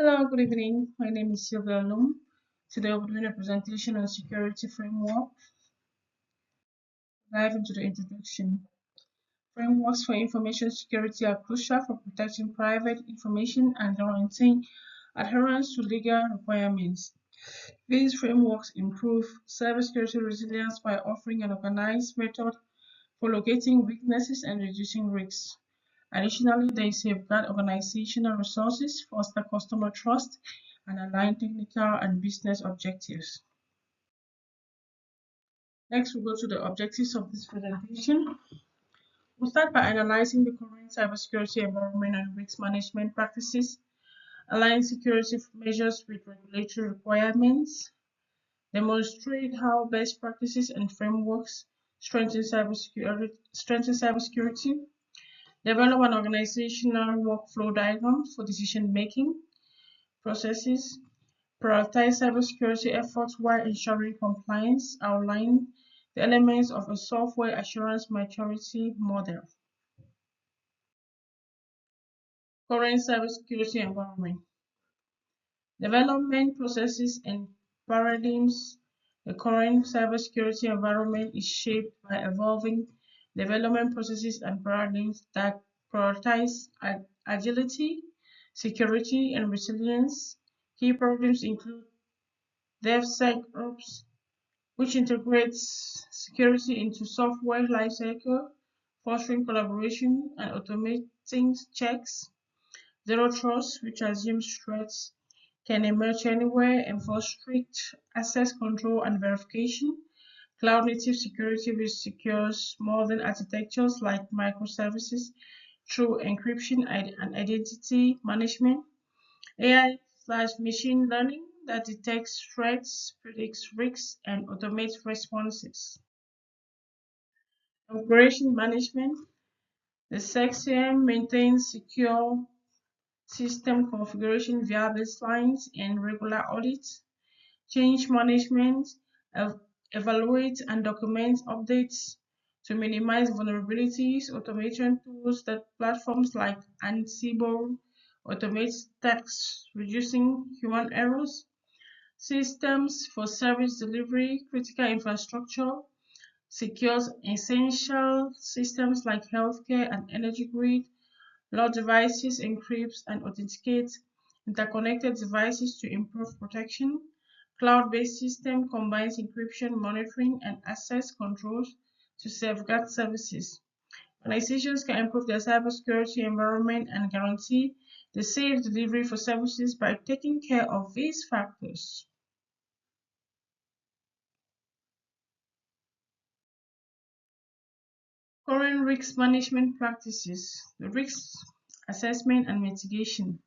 Hello, good evening. My name is Sylvia Loom. Today we'll be doing a presentation on security framework. Dive into the introduction. Frameworks for information security are crucial for protecting private information and guaranteeing adherence to legal requirements. These frameworks improve cybersecurity resilience by offering an organized method for locating weaknesses and reducing risks. Additionally, they safeguard organizational resources, foster customer trust, and align technical and business objectives. Next, we'll go to the objectives of this presentation. We'll start by analyzing the current cybersecurity environment and risk management practices, align security measures with regulatory requirements, demonstrate how best practices and frameworks strengthen cybersecurity, develop an organizational workflow diagram for decision-making processes, prioritize cybersecurity efforts while ensuring compliance, outline the elements of a software assurance maturity model. Current cybersecurity environment. Development processes and paradigms. The current cybersecurity environment is shaped by evolving development processes and paradigms that prioritize agility, security, and resilience. Key paradigms include DevSecOps, which integrates security into software lifecycle, fostering collaboration and automating checks. Zero Trust, which assumes threats can emerge anywhere, enforce strict access control and verification. Cloud native security, which secures modern architectures like microservices through encryption and identity management. AI/machine learning that detects threats, predicts risks, and automates responses. Operation management. The SecCM maintains secure system configuration via baselines and regular audits. Change management. Evaluate and document updates to minimize vulnerabilities. Automation tools that platforms like Ansible automate tasks, reducing human errors. Systems for service delivery, critical infrastructure, secures essential systems like healthcare and energy grid. Load devices encrypts and authenticates interconnected devices to improve protection. Cloud-based system combines encryption, monitoring, and access controls to safeguard services. Organizations can improve their cybersecurity environment and guarantee the safe delivery for services by taking care of these factors. Current risk management practices, the risk assessment and mitigation.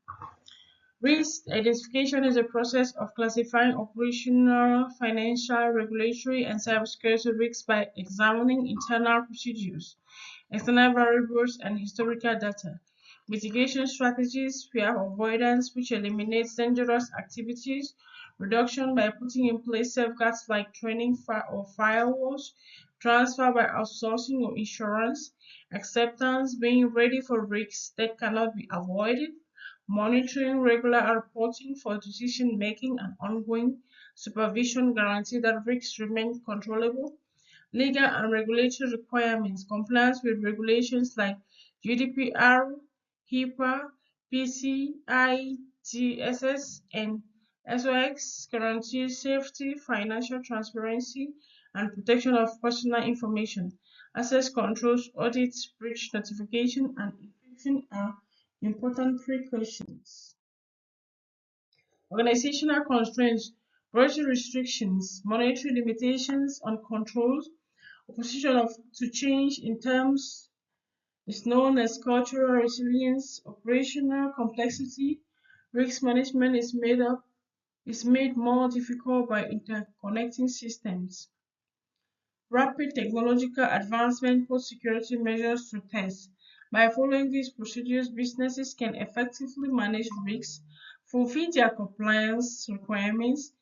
Risk identification is a process of classifying operational, financial, regulatory, and cybersecurity risks by examining internal procedures, external variables, and historical data. Mitigation strategies, fear avoidance, which eliminates dangerous activities, reduction by putting in place safeguards like training or firewalls, transfer by outsourcing or insurance, acceptance, being ready for risks that cannot be avoided, monitoring, regular reporting for decision making, and ongoing supervision guarantee that risks remain controllable. Legal and regulatory requirements, compliance with regulations like GDPR, HIPAA, PCI DSS, and SOX guarantees safety, financial transparency, and protection of personal information. Access controls, audits, breach notification, and encryption are important precautions. Organizational constraints, budget restrictions, monetary limitations on controls, opposition to change in terms is known as cultural resilience. Operational complexity, risk management is made more difficult by interconnecting systems. Rapid technological advancement puts security measures to test. By following these procedures, businesses can effectively manage risks, fulfill their compliance requirements,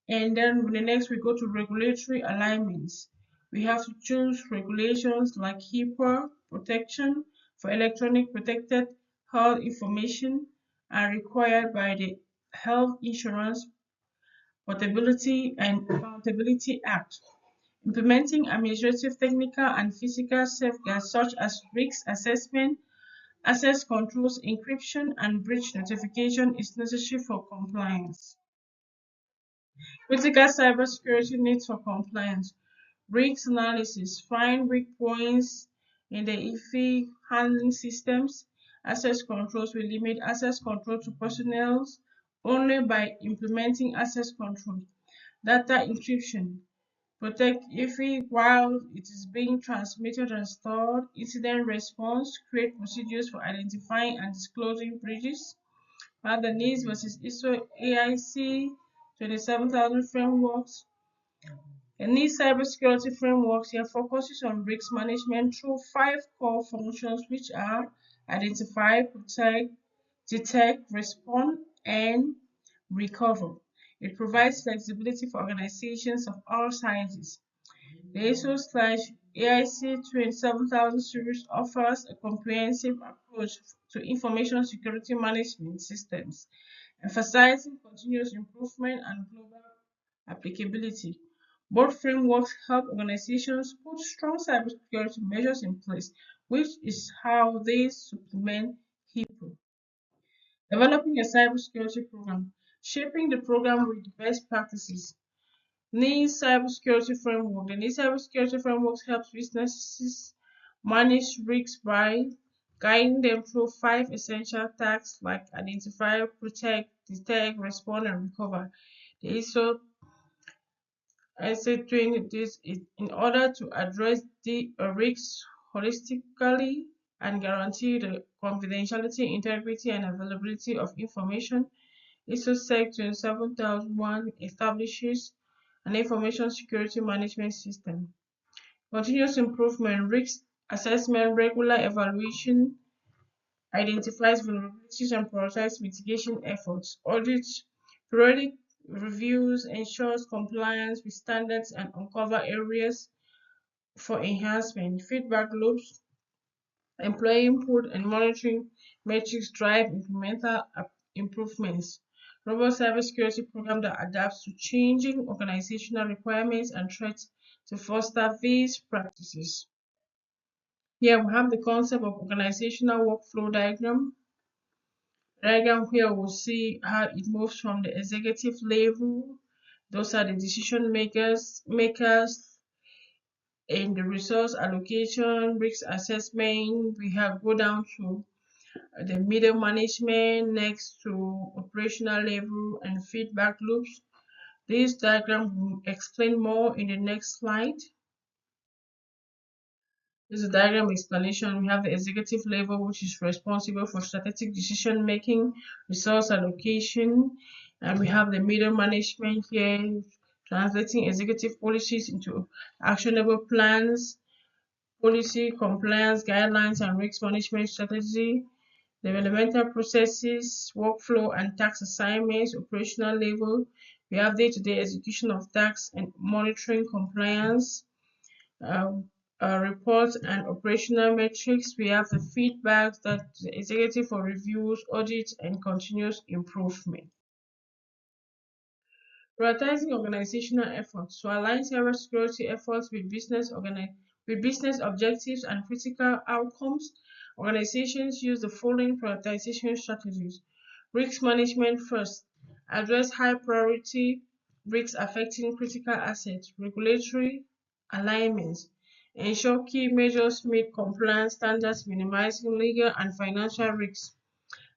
and then the next we go to regulatory alignments. We have to choose regulations like HIPAA protection for electronic protected health information, are required by the Health Insurance Portability and Accountability Act, implementing administrative, technical, and physical safeguards such as risk assessment, access controls, encryption, and breach notification is necessary for compliance. Critical cybersecurity needs for compliance. Risk analysis. Find weak points in the IFI handling systems. Access controls will limit access control to personnel only by implementing access control. Data encryption. Protect IFI while it is being transmitted and stored. Incident response. Create procedures for identifying and disclosing breaches. The needs versus ISO AIC 27000 frameworks. The NIST cybersecurity frameworks here focuses on risk management through 5 core functions, which are identify, protect, detect, respond, and recover. It provides flexibility for organizations of all sizes. The ISO/AIC 27000 series offers a comprehensive approach to information security management systems, emphasizing continuous improvement and global applicability. Both frameworks help organizations put strong cybersecurity measures in place, which is how they supplement HIPAA. Developing a cybersecurity program, shaping the program with best practices. NIST cybersecurity framework. The NIST cybersecurity framework helps businesses manage risks by guiding them through 5 essential tasks like identify, protect, detect, respond, and recover. The ISO I say doing this is in order to address the risks holistically and guarantee the confidentiality, integrity, and availability of information. ISO SEC 27001 establishes an information security management system. Continuous improvement, risk assessment, regular evaluation, identifies vulnerabilities and prioritizes mitigation efforts. Audit, periodic reviews ensures compliance with standards and uncover areas for enhancement. Feedback loops, employee input and monitoring metrics drive incremental improvements. Robust cybersecurity program that adapts to changing organizational requirements and threats to foster these practices. Here we have the concept of organizational workflow diagram where we'll see how it moves from the executive level. Those are the decision makers in the resource allocation, risk assessment. We have go down to the middle management, next to operational level and feedback loops. This diagram will explain more in the next slide. This is a diagram explanation. We have the executive level, which is responsible for strategic decision making, resource allocation, and we have the middle management here, translating executive policies into actionable plans, policy, compliance, guidelines, and risk management strategy. Developmental processes, workflow, and task assignments, operational level. We have day-to-day execution of tasks and monitoring compliance. um, Reports and operational metrics. We have the feedback that the executive for reviews, audits, and continuous improvement. Prioritizing organizational efforts to align cybersecurity efforts with business objectives and critical outcomes. Organizations use the following prioritization strategies. Risk management first. Address high priority risks affecting critical assets. Regulatory alignments. Ensure key measures meet compliance standards, minimizing legal and financial risks.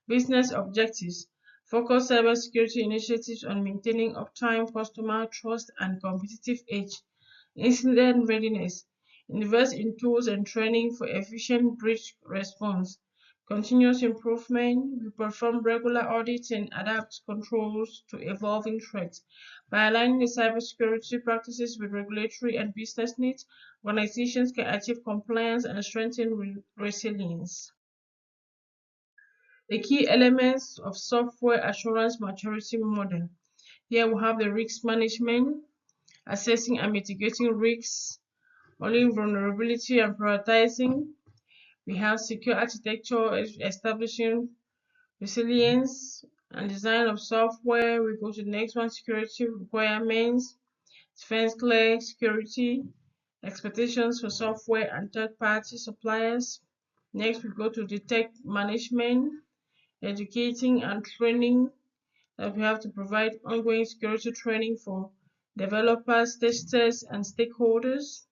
Business objectives. Focus cybersecurity initiatives on maintaining uptime, customer trust, and competitive edge. Incident readiness. Invest in tools and training for efficient breach response. Continuous improvement. We perform regular audits and adapt controls to evolving threats. By aligning the cybersecurity practices with regulatory and business needs, organizations can achieve compliance and strengthen resilience. The key elements of software assurance maturity model. Here we have the risk management, assessing and mitigating risks, modeling vulnerability and prioritizing. We have secure architecture, establishing resilience and design of software. We go to the next one, security requirements, defense clear security, expectations for software and third-party suppliers. Next, we go to the tech management, educating and training, that we have to provide ongoing security training for developers, testers, and stakeholders.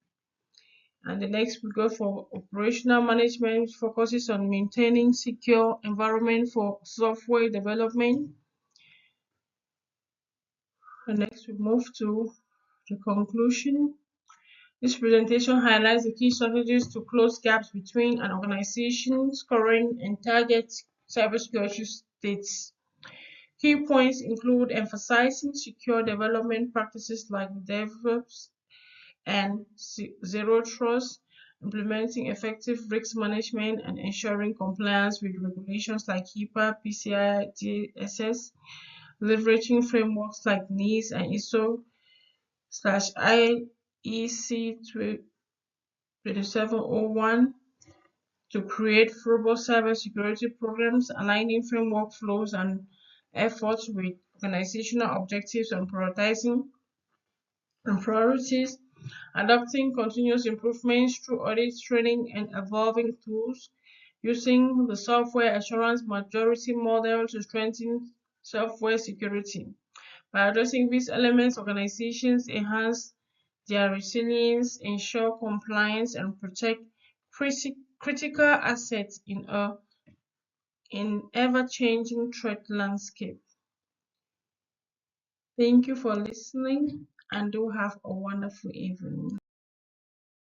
And the next we go for operational management, which focuses on maintaining secure environment for software development. And next we move to the conclusion. This presentation highlights the key strategies to close gaps between an organization's current and target cybersecurity states. Key points include emphasizing secure development practices like DevOps and Zero Trust, implementing effective risk management, and ensuring compliance with regulations like HIPAA, PCI DSS, leveraging frameworks like NIST and ISO/IEC 2701 to create robust cybersecurity programs, aligning framework flows and efforts with organizational objectives and prioritizing and priorities, adopting continuous improvements through audit training and evolving tools, using the software assurance maturity model to strengthen software security. By addressing these elements, organizations enhance their resilience, ensure compliance, and protect critical assets in an ever-changing threat landscape. Thank you for listening and do have a wonderful evening.